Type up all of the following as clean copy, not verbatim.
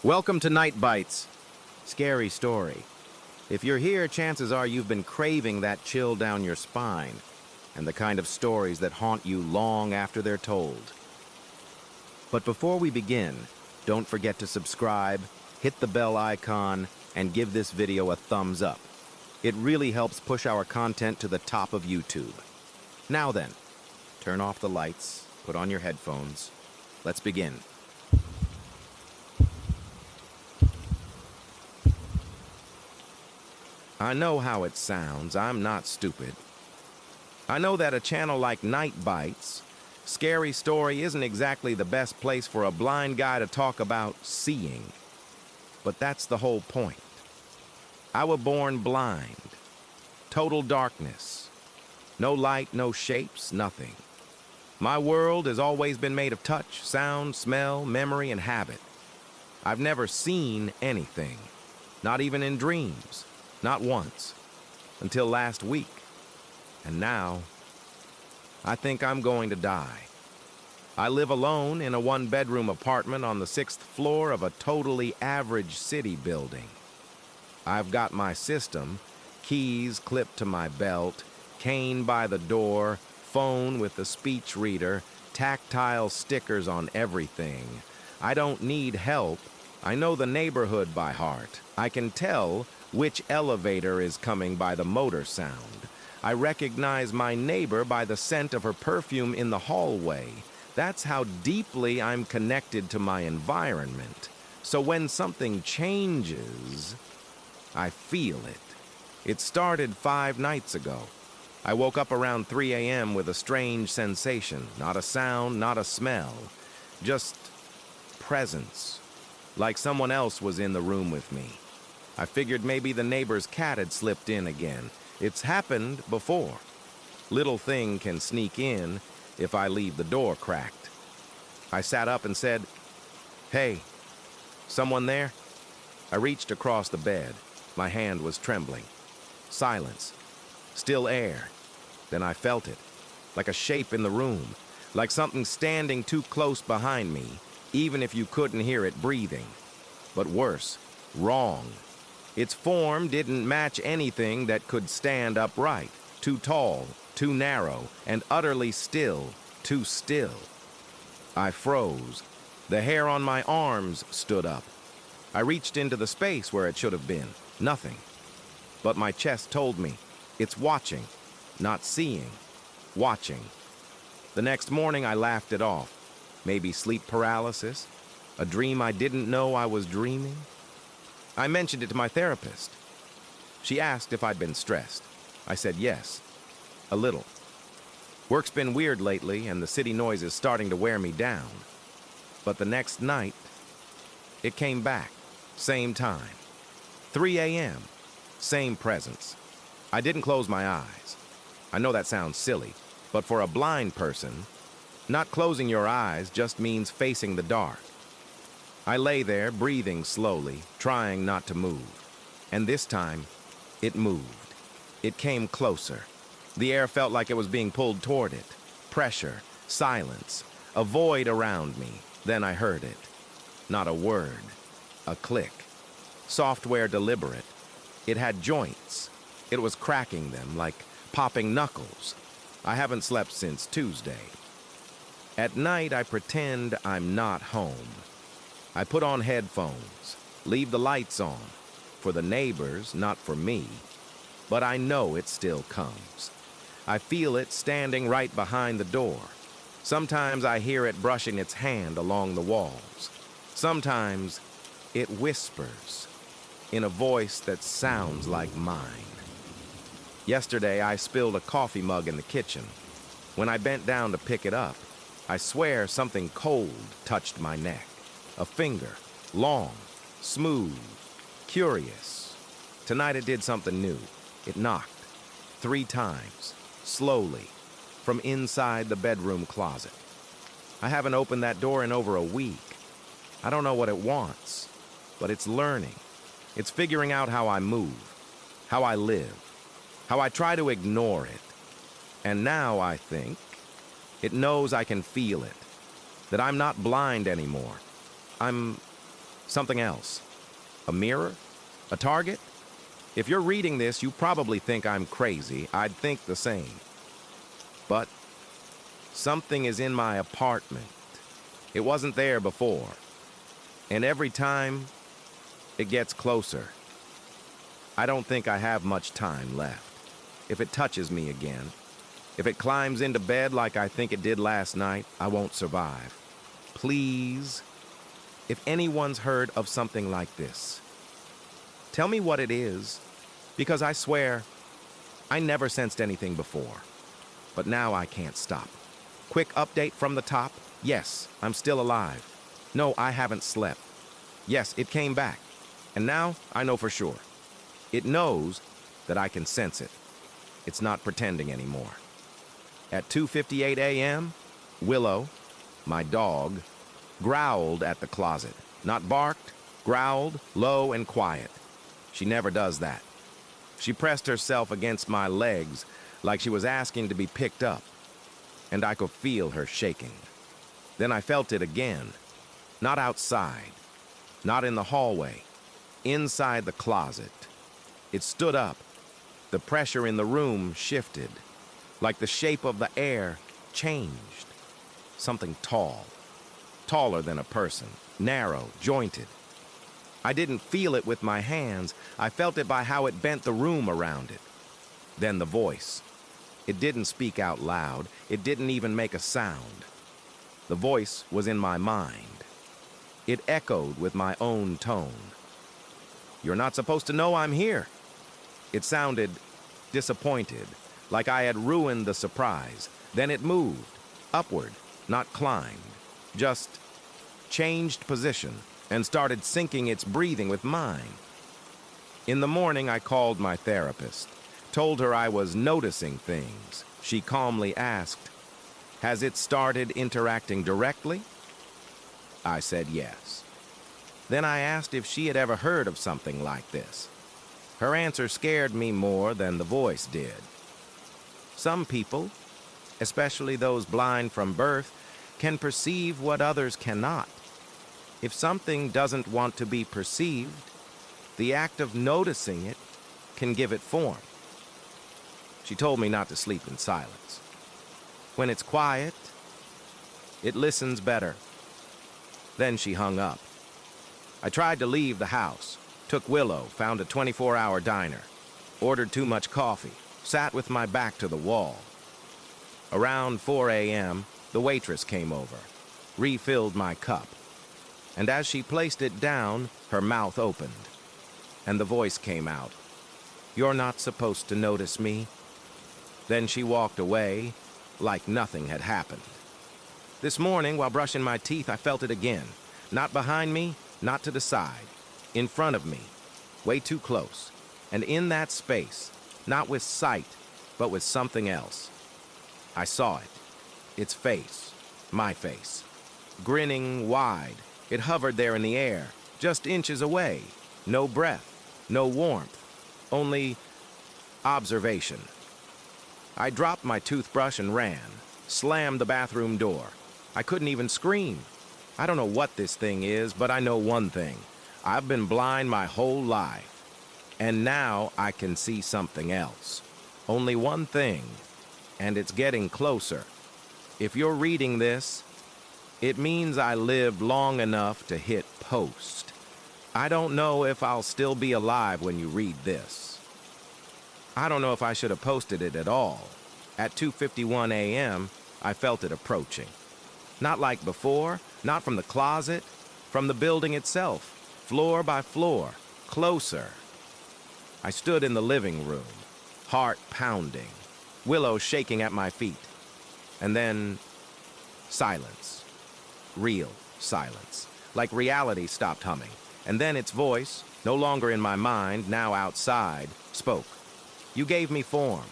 Welcome to Night Bites. Scary story. If you're here, chances are you've been craving that chill down your spine and the kind of stories that haunt you long after they're told. But before we begin, don't forget to subscribe, hit the bell icon, and give this video a thumbs up. It really helps push our content to the top of YouTube. Now then, turn off the lights, put on your headphones. Let's begin. I know how it sounds. I'm not stupid. I know that a channel like Night Bites, Scary Story isn't exactly the best place for a blind guy to talk about seeing. But that's the whole point. I was born blind. Total darkness. No light, no shapes, nothing. My world has always been made of touch, sound, smell, memory, and habit. I've never seen anything, not even in dreams. Not once, until last week. And now, I think I'm going to die. I live alone in a one-bedroom apartment on the 6th floor of a totally average city building. I've got my system, keys clipped to my belt, cane by the door, phone with the speech reader, tactile stickers on everything. I don't need help. I know the neighborhood by heart. I can tell which elevator is coming by the motor sound. I recognize my neighbor by the scent of her perfume in the hallway. That's how deeply I'm connected to my environment. So when something changes, I feel it. It started 5 nights ago. I woke up around 3 a.m. with a strange sensation. Not a sound, not a smell. Just presence. Like someone else was in the room with me. I figured maybe the neighbor's cat had slipped in again. It's happened before. Little thing can sneak in if I leave the door cracked. I sat up and said, "Hey, someone there?" I reached across the bed. My hand was trembling. Silence. Still air. Then I felt it, like a shape in the room, like something standing too close behind me, even if you couldn't hear it breathing. But worse, wrong. Its form didn't match anything that could stand upright. Too tall, too narrow, and utterly still, too still. I froze. The hair on my arms stood up. I reached into the space where it should have been. Nothing. But my chest told me, it's watching, not seeing, watching. The next morning I laughed it off. Maybe sleep paralysis? A dream I didn't know I was dreaming? I mentioned it to my therapist. She asked if I'd been stressed. I said yes, a little. Work's been weird lately, and the city noise is starting to wear me down. But the next night, it came back, same time. 3 a.m., same presence. I didn't close my eyes. I know that sounds silly, but for a blind person, not closing your eyes just means facing the dark. I lay there, breathing slowly, trying not to move. And this time, it moved. It came closer. The air felt like it was being pulled toward it. Pressure, silence, a void around me. Then I heard it. Not a word. A click. Software deliberate. It had joints. It was cracking them like popping knuckles. I haven't slept since Tuesday. At night, I pretend I'm not home. I put on headphones, leave the lights on, for the neighbors, not for me. But I know it still comes. I feel it standing right behind the door. Sometimes I hear it brushing its hand along the walls. Sometimes it whispers in a voice that sounds like mine. Yesterday, I spilled a coffee mug in the kitchen. When I bent down to pick it up, I swear something cold touched my neck. A finger, long, smooth, curious. Tonight it did something new. It knocked 3 times, slowly, from inside the bedroom closet. I haven't opened that door in over a week. I don't know what it wants, but it's learning. It's figuring out how I move, how I live, how I try to ignore it. And now I think it knows I can feel it, that I'm not blind anymore. I'm Something else. A mirror? A target? If you're reading this, you probably think I'm crazy. I'd think the same. But something is in my apartment. It wasn't there before. And every time, it gets closer. I don't think I have much time left. If it touches me again, if it climbs into bed like I think it did last night, I won't survive. Please, if anyone's heard of something like this, tell me what it is, because I swear, I never sensed anything before. But now I can't stop. Quick update from the top. Yes, I'm still alive. No, I haven't slept. Yes, it came back. And now I know for sure. It knows that I can sense it. It's not pretending anymore. At 2:58 a.m., Willow, my dog, growled at the closet. Not barked, growled, low and quiet. She never does that. She pressed herself against my legs like she was asking to be picked up, and I could feel her shaking. Then I felt it again. Not outside, not in the hallway, inside the closet. It stood up. The pressure in the room shifted, like the shape of the air changed. Something tall, taller than a person, narrow, jointed. I didn't feel it with my hands. I felt it by how it bent the room around it. Then the voice. It didn't speak out loud. It didn't even make a sound. The voice was in my mind. It echoed with my own tone. "You're not supposed to know I'm here." It sounded disappointed, like I had ruined the surprise. Then it moved, upward, not climbed, just changed position and started syncing its breathing with mine. In the morning, I called my therapist, told her I was noticing things. She calmly asked, "Has it started interacting directly?" I said yes. Then I asked if she had ever heard of something like this. Her answer scared me more than the voice did. Some people, especially those blind from birth, can perceive what others cannot. If something doesn't want to be perceived, the act of noticing it can give it form. She told me not to sleep in silence. When it's quiet, it listens better. Then she hung up. I tried to leave the house, took Willow, found a 24-hour diner, ordered too much coffee, sat with my back to the wall. Around 4 a.m., the waitress came over, refilled my cup, and as she placed it down, her mouth opened, and the voice came out. "You're not supposed to notice me." Then she walked away like nothing had happened. This morning, while brushing my teeth, I felt it again. Not behind me, not to the side. In front of me, way too close. And in that space, not with sight, but with something else. I saw it. Its face. My face. Grinning wide. It hovered there in the air, just inches away. No breath, no warmth, only observation. I dropped my toothbrush and ran, slammed the bathroom door. I couldn't even scream. I don't know what this thing is, but I know one thing. I've been blind my whole life, and now I can see something else. Only one thing, and it's getting closer. If you're reading this, it means I lived long enough to hit post. I don't know if I'll still be alive when you read this. I don't know if I should have posted it at all. At 2:51 a.m., I felt it approaching. Not like before, not from the closet, from the building itself, floor by floor, closer. I stood in the living room, heart pounding, Willow shaking at my feet. And then, silence. Real silence. Like reality stopped humming. And then its voice, no longer in my mind, now outside, spoke. "You gave me form.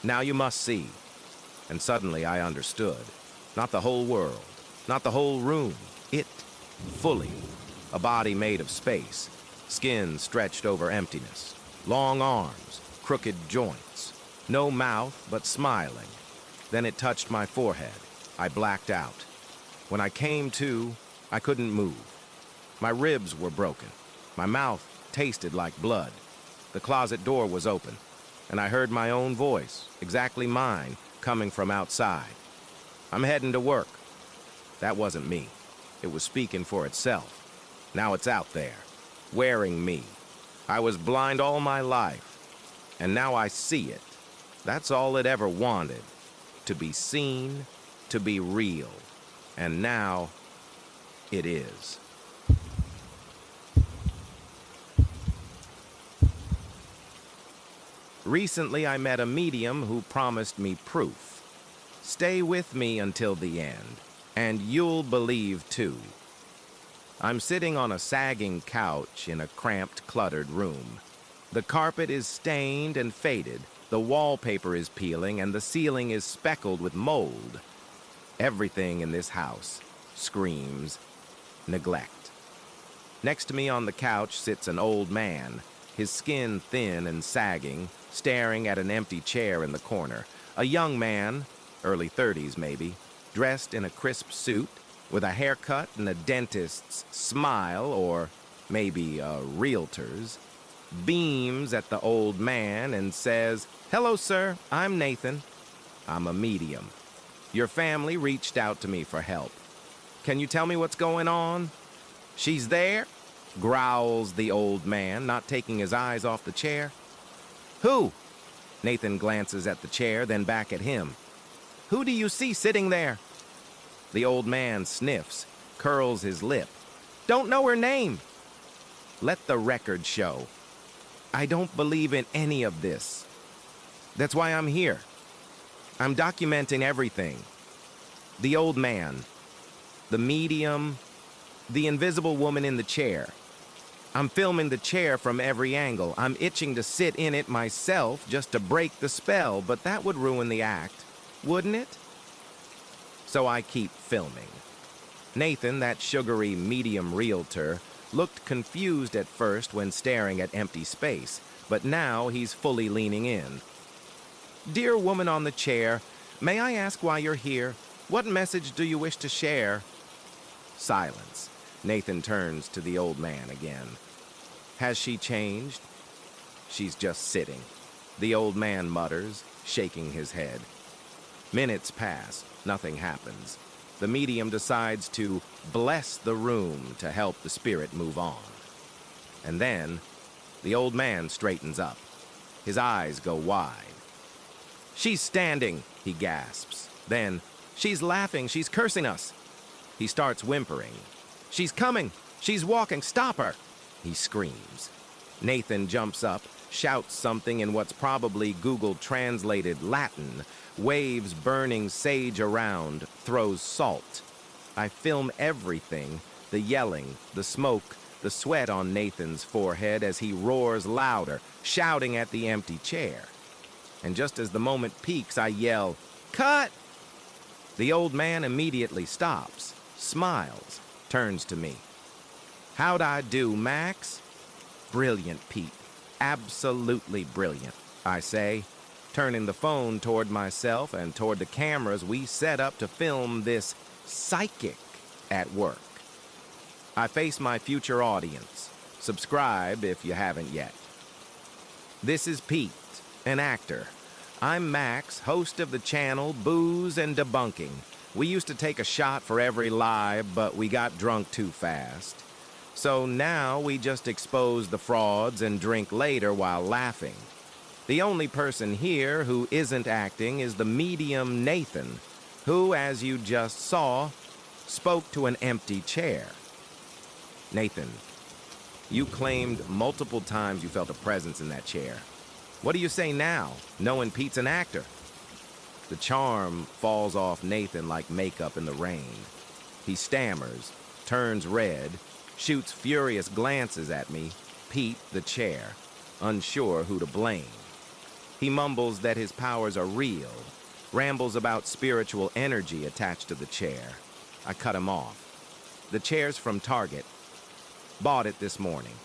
Now you must see." And suddenly I understood. Not the whole world, not the whole room. It, fully. A body made of space. Skin stretched over emptiness. Long arms, crooked joints. No mouth, but smiling. Then it touched my forehead. I blacked out. When I came to, I couldn't move. My ribs were broken. My mouth tasted like blood. The closet door was open, and I heard my own voice, exactly mine, coming from outside. I'm heading to work. That wasn't me. It was speaking for itself. Now it's out there, wearing me. I was blind all my life, and now I see it. That's all it ever wanted, to be seen, to be real. And now it is. Recently, I met a medium who promised me proof. Stay with me until the end, and you'll believe too. I'm sitting on a sagging couch in a cramped, cluttered room. The carpet is stained and faded, the wallpaper is peeling, and the ceiling is speckled with mold. Everything in this house screams neglect. Next to me on the couch sits an old man, his skin thin and sagging, staring at an empty chair in the corner. A young man, early 30s maybe, dressed in a crisp suit, with a haircut and a dentist's smile, or maybe a realtor's, beams at the old man and says, "Hello, sir, I'm Nathan. I'm a medium. Your family reached out to me for help. Can you tell me what's going on?" "She's there," growls the old man, not taking his eyes off the chair. "Who?" Nathan glances at the chair, then back at him. "Who do you see sitting there?" The old man sniffs, curls his lip. "Don't know her name." "Let the record show. I don't believe in any of this. That's why I'm here. I'm documenting everything. The old man, the medium, the invisible woman in the chair. I'm filming the chair from every angle. I'm itching to sit in it myself just to break the spell, but that would ruin the act, wouldn't it? So I keep filming. Nathan, that sugary medium realtor, looked confused at first when staring at empty space, but now he's fully leaning in. "Dear woman on the chair, may I ask why you're here? What message do you wish to share?" Silence. Nathan turns to the old man again. "Has she changed?" "She's just sitting," the old man mutters, shaking his head. Minutes pass. Nothing happens. The medium decides to bless the room to help the spirit move on. And then, the old man straightens up. His eyes go wide. "She's standing," he gasps. Then, "She's laughing, she's cursing us." He starts whimpering. "She's coming, she's walking, stop her," he screams. Nathan jumps up, shouts something in what's probably Google translated Latin, waves burning sage around, throws salt. I film everything, the yelling, the smoke, the sweat on Nathan's forehead as he roars louder, shouting at the empty chair. And just as the moment peaks, I yell, "Cut!" The old man immediately stops, smiles, turns to me. "How'd I do, Max?" "Brilliant, Pete. Absolutely brilliant," I say, turning the phone toward myself and toward the cameras we set up to film this psychic at work. I face my future audience. Subscribe if you haven't yet. This is Pete, an actor. I'm Max, host of the channel Booze and Debunking. We used to take a shot for every lie, but we got drunk too fast. So now we just expose the frauds and drink later while laughing. The only person here who isn't acting is the medium Nathan, who, as you just saw, spoke to an empty chair. Nathan, you claimed multiple times you felt a presence in that chair. What do you say now, knowing Pete's an actor? The charm falls off Nathan like makeup in the rain. He stammers, turns red, shoots furious glances at me, Pete, the chair, unsure who to blame. He mumbles that his powers are real, rambles about spiritual energy attached to the chair. I cut him off. The chair's from Target. Bought it this morning.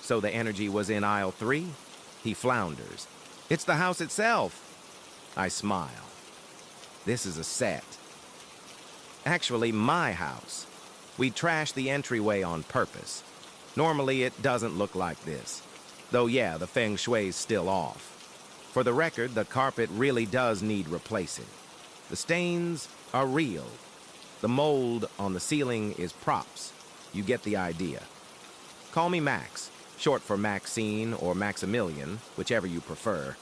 So the energy was in aisle 3? He flounders. It's the house itself. I smile. This is a set. Actually, my house. We trashed the entryway on purpose. Normally, it doesn't look like this. Though, yeah, the feng shui's still off. For the record, the carpet really does need replacing. The stains are real. The mold on the ceiling is props. You get the idea. Call me Max, short for Maxine or Maximilian, whichever you prefer.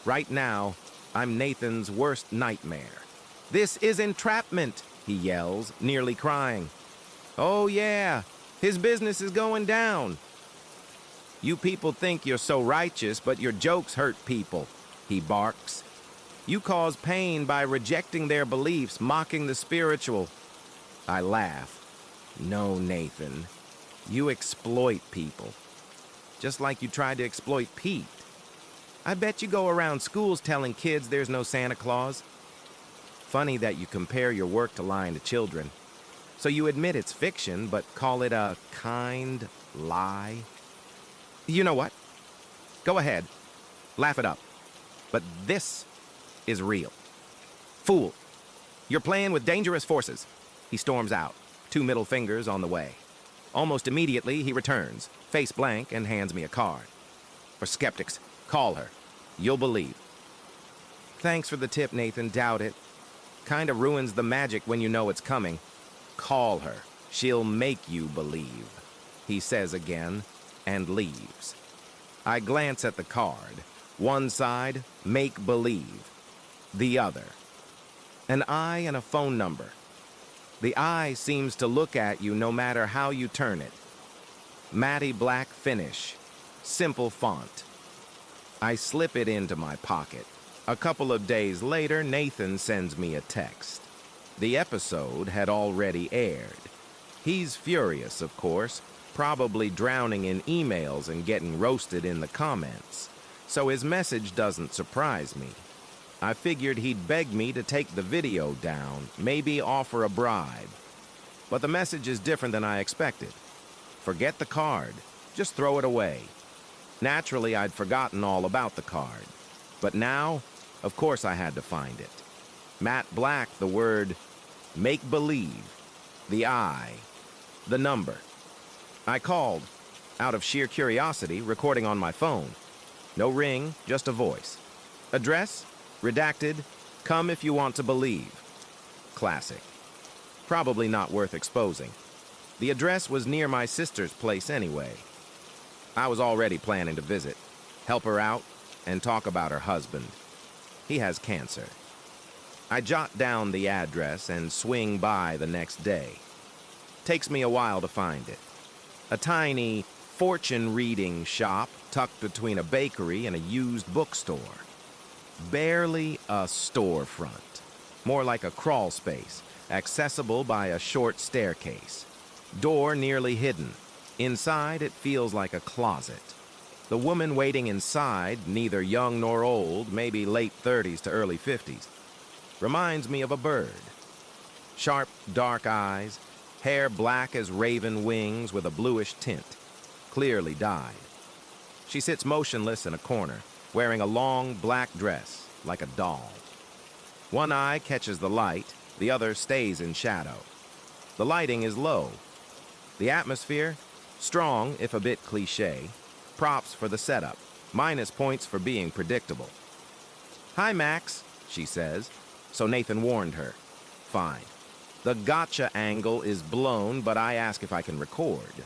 Right now, I'm Nathan's worst nightmare. "This is entrapment," he yells, nearly crying. "Oh yeah, his business is going down." "You people think you're so righteous, but your jokes hurt people," he barks. "You cause pain by rejecting their beliefs, mocking the spiritual." I laugh. "No, Nathan. You exploit people. Just like you tried to exploit Pete. I bet you go around schools telling kids there's no Santa Claus." Funny that you compare your work to lying to children. So you admit it's fiction, but call it a kind lie? You know what? Go ahead. Laugh it up. But this is real. "Fool. You're playing with dangerous forces." He storms out, 2 middle fingers on the way. Almost immediately, he returns, face blank, and hands me a card. "For skeptics, call her. You'll believe." "Thanks for the tip, Nathan. Doubt it. Kinda ruins the magic when you know it's coming." "Call her. She'll make you believe," he says again, and leaves. I glance at the card. One side, make believe. The other, an eye and a phone number. The eye seems to look at you no matter how you turn it. Matty black finish. Simple font. I slip it into my pocket. A couple of days later, Nathan sends me a text. The episode had already aired. He's furious, of course, probably drowning in emails and getting roasted in the comments. So his message doesn't surprise me. I figured he'd beg me to take the video down, maybe offer a bribe. But the message is different than I expected. Forget the card. Just throw it away. Naturally, I'd forgotten all about the card. But now, of course I had to find it. Matte black, the word make-believe, the eye, the number. I called, out of sheer curiosity, recording on my phone. No ring, just a voice. Address? Redacted. Come if you want to believe. Classic. Probably not worth exposing. The address was near my sister's place anyway. I was already planning to visit, help her out, and talk about her husband. He has cancer. I jot down the address and swing by the next day. Takes me a while to find it. A tiny fortune-reading shop tucked between a bakery and a used bookstore. Barely a storefront. More like a crawl space, accessible by a short staircase. Door nearly hidden. Inside, it feels like a closet. The woman waiting inside, neither young nor old, maybe late 30s to early 50s, reminds me of a bird. Sharp, dark eyes, hair black as raven wings with a bluish tint, clearly dyed. She sits motionless in a corner, wearing a long black dress, like a doll. One eye catches the light, the other stays in shadow. The lighting is low. The atmosphere, strong if a bit cliché. Props for the setup, minus points for being predictable. "Hi, Max," she says, so Nathan warned her. Fine. The gotcha angle is blown, but I ask if I can record.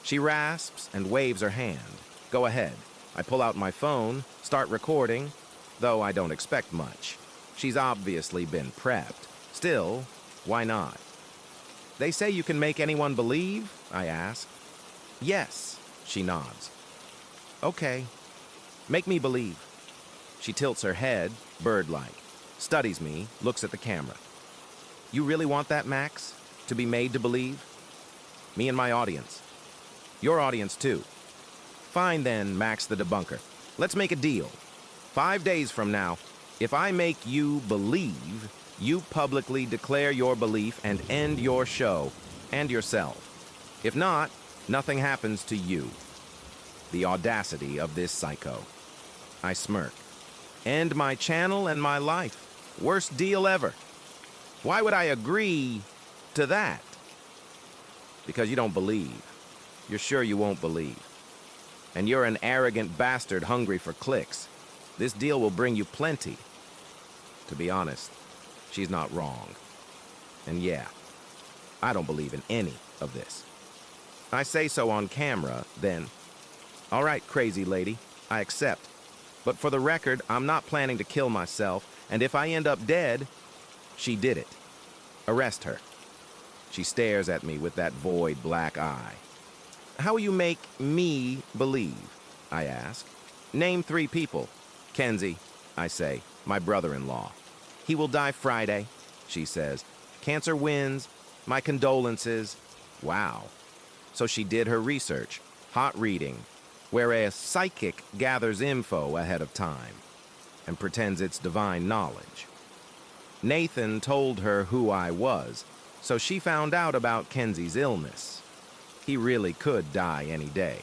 She rasps and waves her hand. Go ahead. I pull out my phone, start recording, though I don't expect much. She's obviously been prepped. Still, why not? "They say you can make anyone believe?" I ask. "Yes," she nods. "Okay, make me believe." She tilts her head, bird-like, studies me, looks at the camera. "You really want that, Max? To be made to believe?" "Me and my audience. Your audience, too." "Fine then, Max the debunker. Let's make a deal. 5 days from now, if I make you believe, you publicly declare your belief and end your show and yourself. If not, nothing happens to you." The audacity of this psycho. I smirk. End my channel and my life. Worst deal ever. Why would I agree to that? Because you don't believe. You're sure you won't believe. And you're an arrogant bastard hungry for clicks. This deal will bring you plenty. To be honest, she's not wrong. And yeah, I don't believe in any of this. I say so on camera, then. All right, crazy lady, I accept. But for the record, I'm not planning to kill myself, and if I end up dead, she did it. Arrest her. She stares at me with that void black eye. How will you make me believe? I ask. Name 3 people. Kenzie, I say, my brother-in-law. He will die Friday, she says. Cancer wins. My condolences. Wow. So she did her research. Hot reading. Whereas psychic gathers info ahead of time and pretends it's divine knowledge. Nathan told her who I was, so she found out about Kenzie's illness. He really could die any day.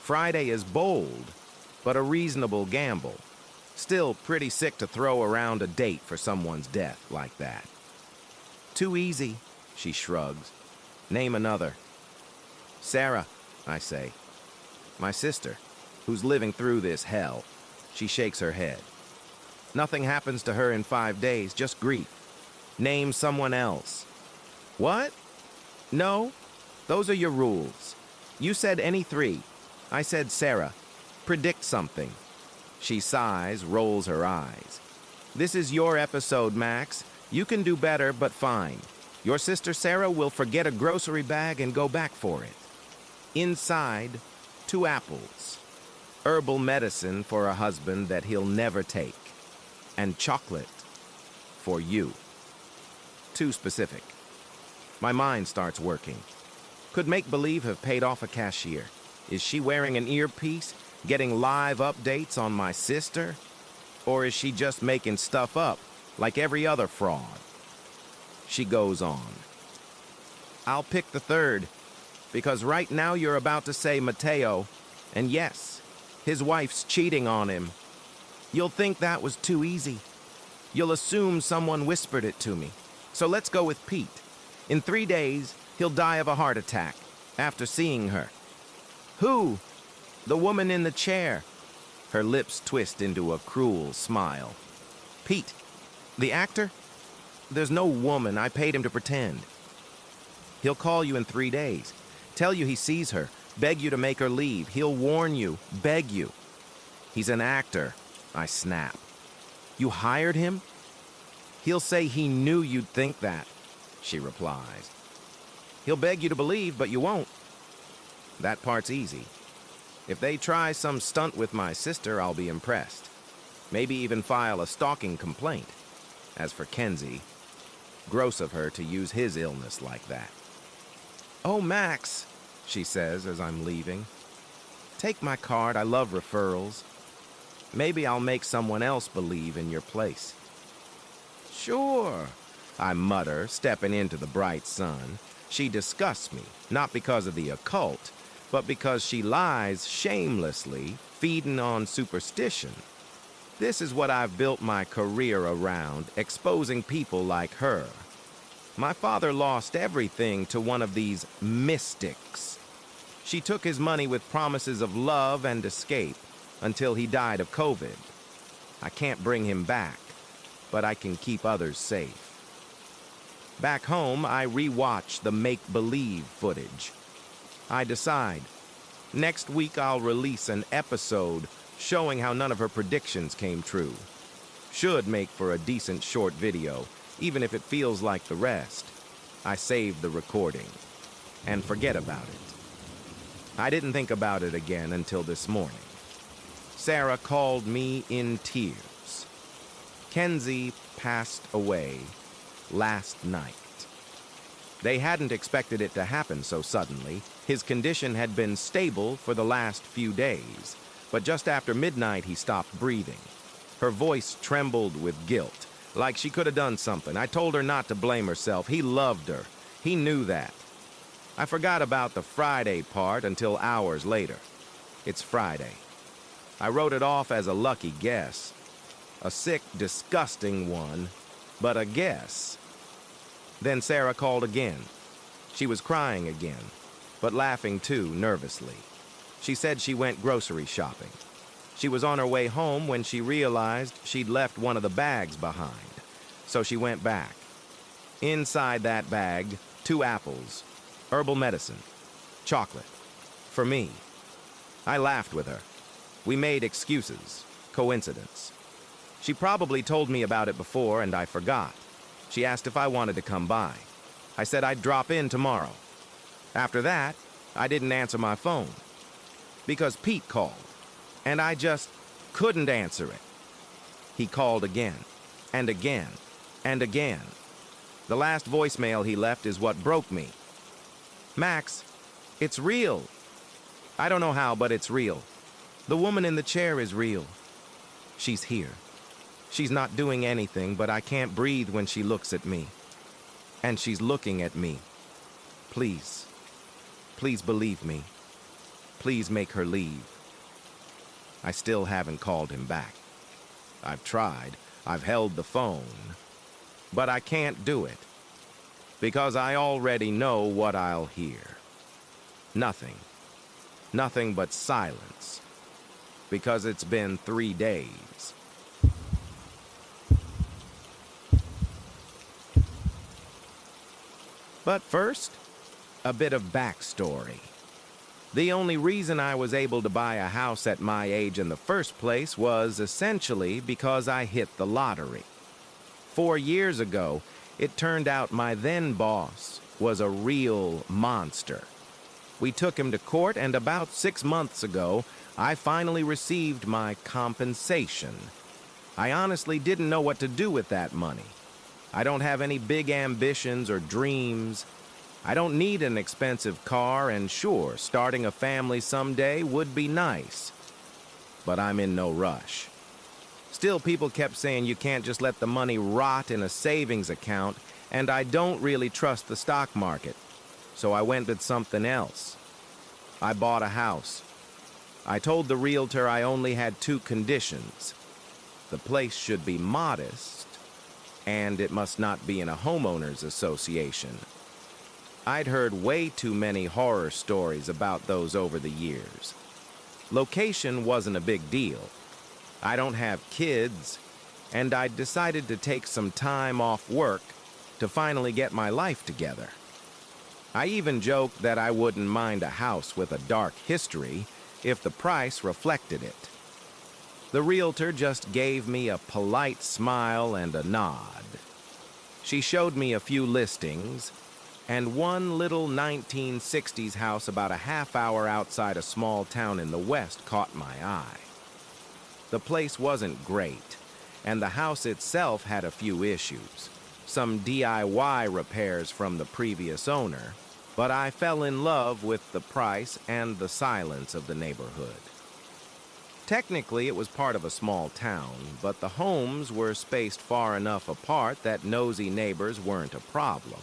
Friday is bold, but a reasonable gamble. Still pretty sick to throw around a date for someone's death like that. Too easy, she shrugs. Name another. Sarah, I say. My sister, who's living through this hell. She shakes her head. Nothing happens to her in 5 days, just grief. Name someone else. What? No, those are your rules. You said any 3. I said Sarah. Predict something. She sighs, rolls her eyes. This is your episode, Max. You can do better, but fine. Your sister Sarah will forget a grocery bag and go back for it. Inside, 2 apples. Herbal medicine for a husband that he'll never take. And chocolate for you. Too specific. My mind starts working. Could make-believe have paid off a cashier? Is she wearing an earpiece, getting live updates on my sister? Or is she just making stuff up, like every other fraud? She goes on. I'll pick the 3rd, because right now you're about to say Mateo, and yes, his wife's cheating on him. You'll think that was too easy. You'll assume someone whispered it to me. So let's go with Pete. In 3 days, he'll die of a heart attack after seeing her. Who? The woman in the chair. Her lips twist into a cruel smile. Pete, the actor? There's no woman. I paid him to pretend. He'll call you in 3 days. Tell you he sees her. Beg you to make her leave. He'll warn you. Beg you. He's an actor. I snap. You hired him? He'll say he knew you'd think that, she replies. He'll beg you to believe, but you won't. That part's easy. If they try some stunt with my sister, I'll be impressed. Maybe even file a stalking complaint. As for Kenzie, gross of her to use his illness like that. Oh, Max, she says as I'm leaving. Take my card. I love referrals. Maybe I'll make someone else believe in your place. Sure, I mutter, stepping into the bright sun. She disgusts me, not because of the occult, but because she lies shamelessly, feeding on superstition. This is what I've built my career around, exposing people like her. My father lost everything to one of these mystics. She took his money with promises of love and escape until he died of COVID. I can't bring him back, but I can keep others safe. Back home, I re-watch the make-believe footage. I decide. Next week, I'll release an episode showing how none of her predictions came true. Should make for a decent short video, even if it feels like the rest. I save the recording and forget about it. I didn't think about it again until this morning. Sarah called me in tears. Kenzie passed away last night. They hadn't expected it to happen so suddenly. His condition had been stable for the last few days, but just after midnight he stopped breathing. Her voice trembled with guilt, like she could have done something. I told her not to blame herself. He loved her. He knew that. I forgot about the Friday part until hours later. It's Friday. I wrote it off as a lucky guess. A sick, disgusting one, but a guess. Then Sarah called again. She was crying again, but laughing too, nervously. She said she went grocery shopping. She was on her way home when she realized she'd left one of the bags behind, so she went back. Inside that bag, 2 apples, herbal medicine, chocolate, for me. I laughed with her. We made excuses, coincidence. She probably told me about it before and I forgot. She asked if I wanted to come by. I said I'd drop in tomorrow. After that, I didn't answer my phone because Pete called, and I just couldn't answer it. He called again, and again, and again. The last voicemail he left is what broke me. Max, it's real. I don't know how, but it's real. The woman in the chair is real. She's here. She's not doing anything, but I can't breathe when she looks at me. And she's looking at me. Please, please believe me. Please make her leave. I still haven't called him back. I've tried. I've held the phone. But I can't do it. Because I already know what I'll hear. Nothing. Nothing but silence. Because it's been 3 days. But first, a bit of backstory. The only reason I was able to buy a house at my age in the first place was essentially because I hit the lottery. 4 years ago, it turned out my then boss was a real monster. We took him to court, and about 6 months ago, I finally received my compensation. I honestly didn't know what to do with that money. I don't have any big ambitions or dreams. I don't need an expensive car, and sure, starting a family someday would be nice. But I'm in no rush. Still, people kept saying you can't just let the money rot in a savings account, and I don't really trust the stock market. So I went with something else. I bought a house. I told the realtor I only had 2 conditions. The place should be modest, and it must not be in a homeowners association. I'd heard way too many horror stories about those over the years. Location wasn't a big deal. I don't have kids, and I'd decided to take some time off work to finally get my life together. I even joked that I wouldn't mind a house with a dark history if the price reflected it. The realtor just gave me a polite smile and a nod. She showed me a few listings, and one little 1960s house about a half-hour outside a small town in the west caught my eye. The place wasn't great, and the house itself had a few issues. Some DIY repairs from the previous owner, but I fell in love with the price and the silence of the neighborhood. Technically, it was part of a small town, but the homes were spaced far enough apart that nosy neighbors weren't a problem.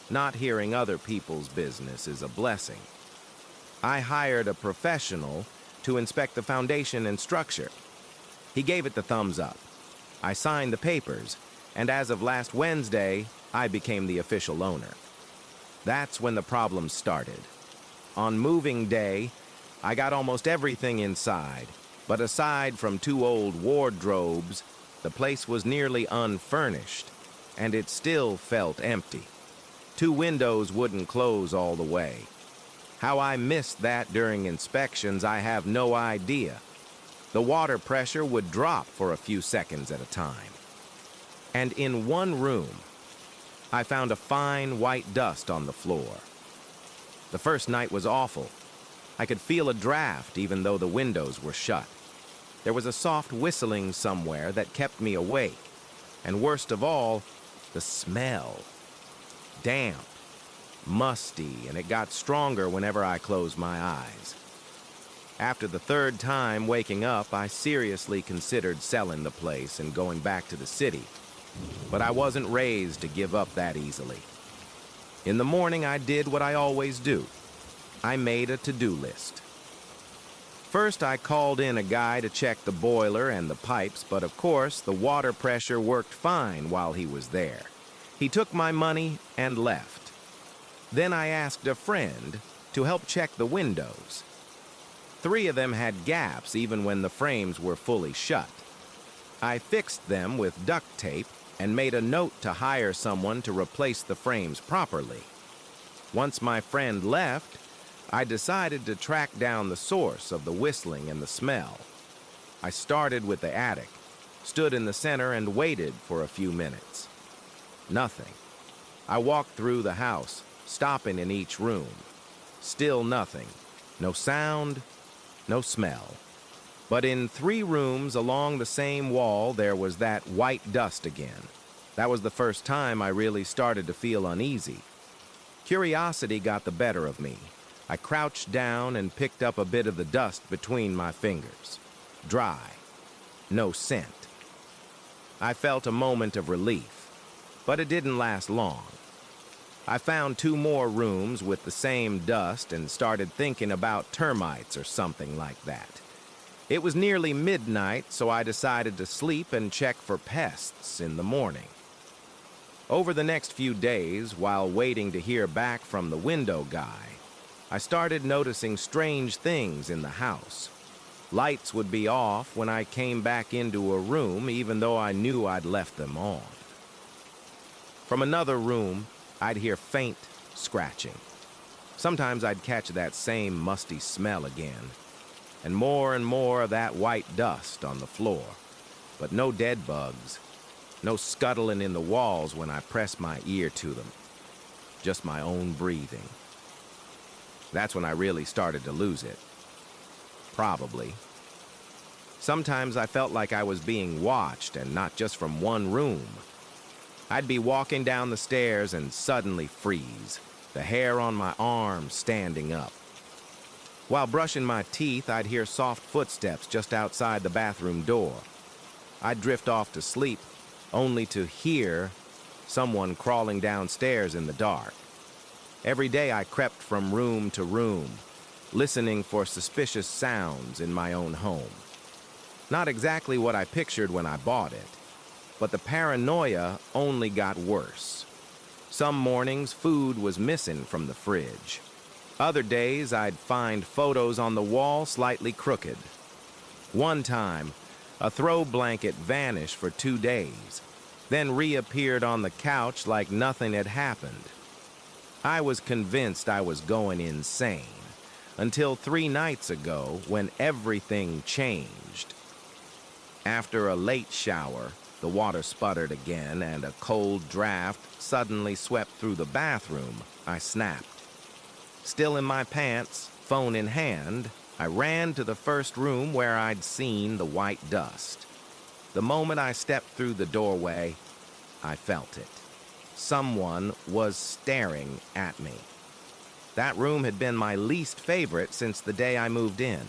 Not hearing other people's business is a blessing. I hired a professional to inspect the foundation and structure. He gave it the thumbs up. I signed the papers, and as of last Wednesday, I became the official owner. That's when the problems started. On moving day, I got almost everything inside, but aside from 2 old wardrobes, the place was nearly unfurnished, and it still felt empty. 2 windows wouldn't close all the way. How I missed that during inspections, I have no idea. The water pressure would drop for a few seconds at a time. And in one room, I found a fine white dust on the floor. The first night was awful. I could feel a draft even though the windows were shut. There was a soft whistling somewhere that kept me awake. And worst of all, the smell. Damp, musty, and it got stronger whenever I closed my eyes. After the 3rd time waking up, I seriously considered selling the place and going back to the city. But I wasn't raised to give up that easily. In the morning, I did what I always do. I made a to-do list. First, I called in a guy to check the boiler and the pipes, but of course, the water pressure worked fine while he was there. He took my money and left. Then I asked a friend to help check the windows. 3 of them had gaps even when the frames were fully shut. I fixed them with duct tape and made a note to hire someone to replace the frames properly. Once my friend left, I decided to track down the source of the whistling and the smell. I started with the attic, stood in the center, and waited for a few minutes. Nothing. I walked through the house, stopping in each room. Still nothing. No sound, no smell. But in 3 rooms along the same wall, there was that white dust again. That was the first time I really started to feel uneasy. Curiosity got the better of me. I crouched down and picked up a bit of the dust between my fingers. Dry. No scent. I felt a moment of relief, but it didn't last long. I found 2 more rooms with the same dust and started thinking about termites or something like that. It was nearly midnight, so I decided to sleep and check for pests in the morning. Over the next few days, while waiting to hear back from the window guy, I started noticing strange things in the house. Lights would be off when I came back into a room, even though I knew I'd left them on. From another room, I'd hear faint scratching. Sometimes I'd catch that same musty smell again, and more of that white dust on the floor. But no dead bugs, no scuttling in the walls when I pressed my ear to them. Just my own breathing. That's when I really started to lose it. Probably. Sometimes I felt like I was being watched, and not just from one room. I'd be walking down the stairs and suddenly freeze, the hair on my arms standing up. While brushing my teeth, I'd hear soft footsteps just outside the bathroom door. I'd drift off to sleep, only to hear someone crawling downstairs in the dark. Every day I crept from room to room, listening for suspicious sounds in my own home. Not exactly what I pictured when I bought it, but the paranoia only got worse. Some mornings, food was missing from the fridge. Other days, I'd find photos on the wall slightly crooked. One time, a throw blanket vanished for 2 days, then reappeared on the couch like nothing had happened. I was convinced I was going insane, until 3 nights ago when everything changed. After a late shower, the water sputtered again and a cold draft suddenly swept through the bathroom. I snapped. Still in my pants, phone in hand, I ran to the first room where I'd seen the white dust. The moment I stepped through the doorway, I felt it. Someone was staring at me. That room had been my least favorite since the day I moved in.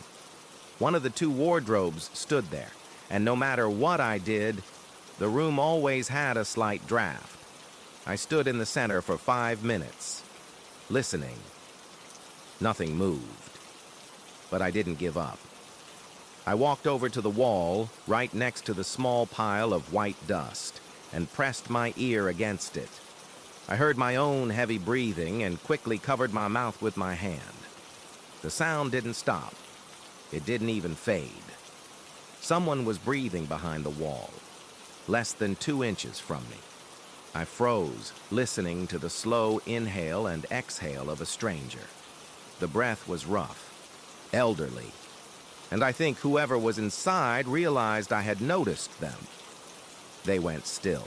One of the 2 wardrobes stood there, and no matter what I did, the room always had a slight draft. I stood in the center for 5 minutes, listening. Nothing moved, but I didn't give up. I walked over to the wall, right next to the small pile of white dust, and pressed my ear against it. I heard my own heavy breathing and quickly covered my mouth with my hand. The sound didn't stop. It didn't even fade. Someone was breathing behind the wall, less than 2 inches from me. I froze, listening to the slow inhale and exhale of a stranger. The breath was rough, elderly, and I think whoever was inside realized I had noticed them. They went still.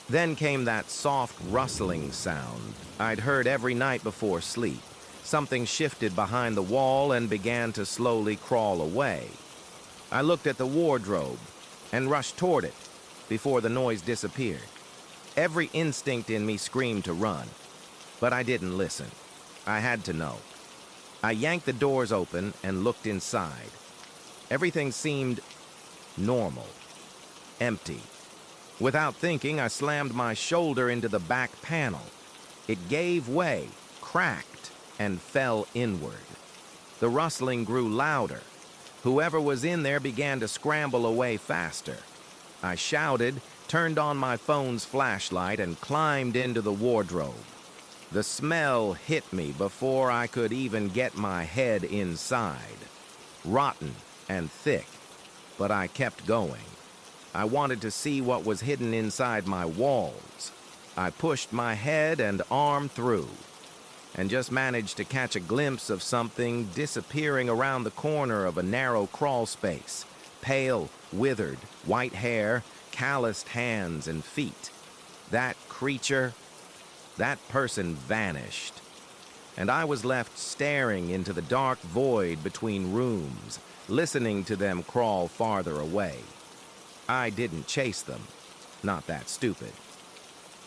Then came that soft rustling sound I'd heard every night before sleep. Something shifted behind the wall and began to slowly crawl away. I looked at the wardrobe and rushed toward it before the noise disappeared. Every instinct in me screamed to run, but I didn't listen. I had to know. I yanked the doors open and looked inside. Everything seemed normal, empty. Without thinking, I slammed my shoulder into the back panel. It gave way, cracked, and fell inward. The rustling grew louder. Whoever was in there began to scramble away faster. I shouted, turned on my phone's flashlight, and climbed into the wardrobe. The smell hit me before I could even get my head inside. Rotten and thick, but I kept going. I wanted to see what was hidden inside my walls. I pushed my head and arm through, and just managed to catch a glimpse of something disappearing around the corner of a narrow crawl space. Pale, withered, white hair, calloused hands and feet. That creature, that person vanished, and I was left staring into the dark void between rooms, listening to them crawl farther away. I didn't chase them. Not that stupid.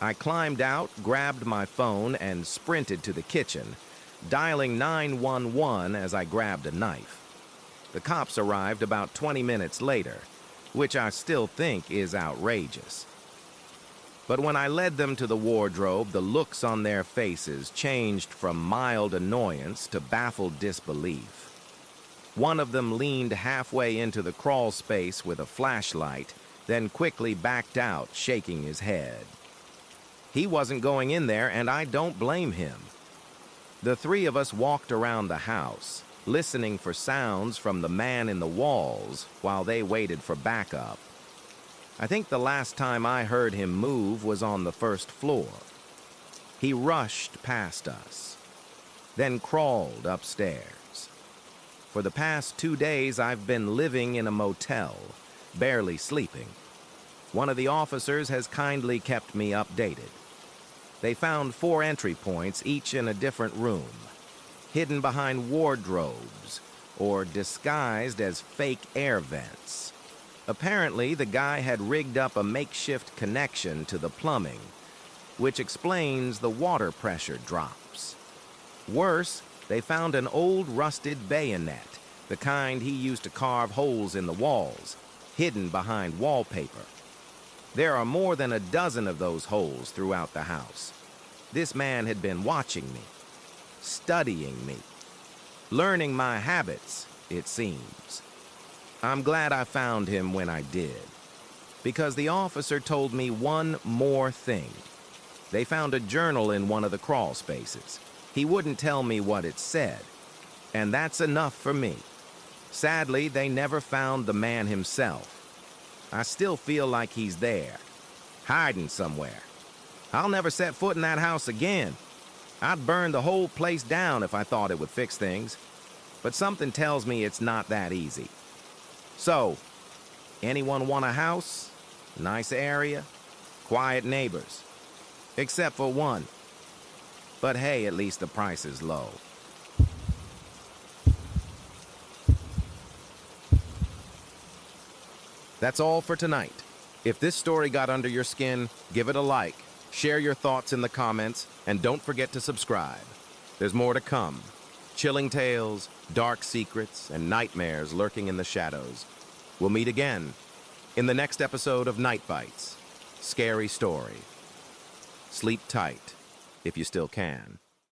I climbed out, grabbed my phone, and sprinted to the kitchen, dialing 911 as I grabbed a knife. The cops arrived about 20 minutes later, which I still think is outrageous. But when I led them to the wardrobe, the looks on their faces changed from mild annoyance to baffled disbelief. One of them leaned halfway into the crawl space with a flashlight, then quickly backed out, shaking his head. He wasn't going in there, and I don't blame him. The three of us walked around the house, listening for sounds from the man in the walls while they waited for backup. I think the last time I heard him move was on the first floor. He rushed past us, then crawled upstairs. For the past 2 days, I've been living in a motel, barely sleeping. One of the officers has kindly kept me updated. They found 4 entry points, each in a different room, hidden behind wardrobes or disguised as fake air vents. Apparently, the guy had rigged up a makeshift connection to the plumbing, which explains the water pressure drops. Worse, they found an old rusted bayonet, the kind he used to carve holes in the walls, hidden behind wallpaper. There are more than a dozen of those holes throughout the house. This man had been watching me, studying me, learning my habits, it seems. I'm glad I found him when I did, because the officer told me one more thing. They found a journal in one of the crawl spaces. He wouldn't tell me what it said, and that's enough for me. Sadly, they never found the man himself. I still feel like he's there, hiding somewhere. I'll never set foot in that house again. I'd burn the whole place down if I thought it would fix things, but something tells me it's not that easy. So, anyone want a house? Nice area? Quiet neighbors? Except for one. But hey, at least the price is low. That's all for tonight. If this story got under your skin, give it a like, share your thoughts in the comments, and don't forget to subscribe. There's more to come. Chilling tales, dark secrets, and nightmares lurking in the shadows. We'll meet again in the next episode of Night Bites. Scary story. Sleep tight, if you still can.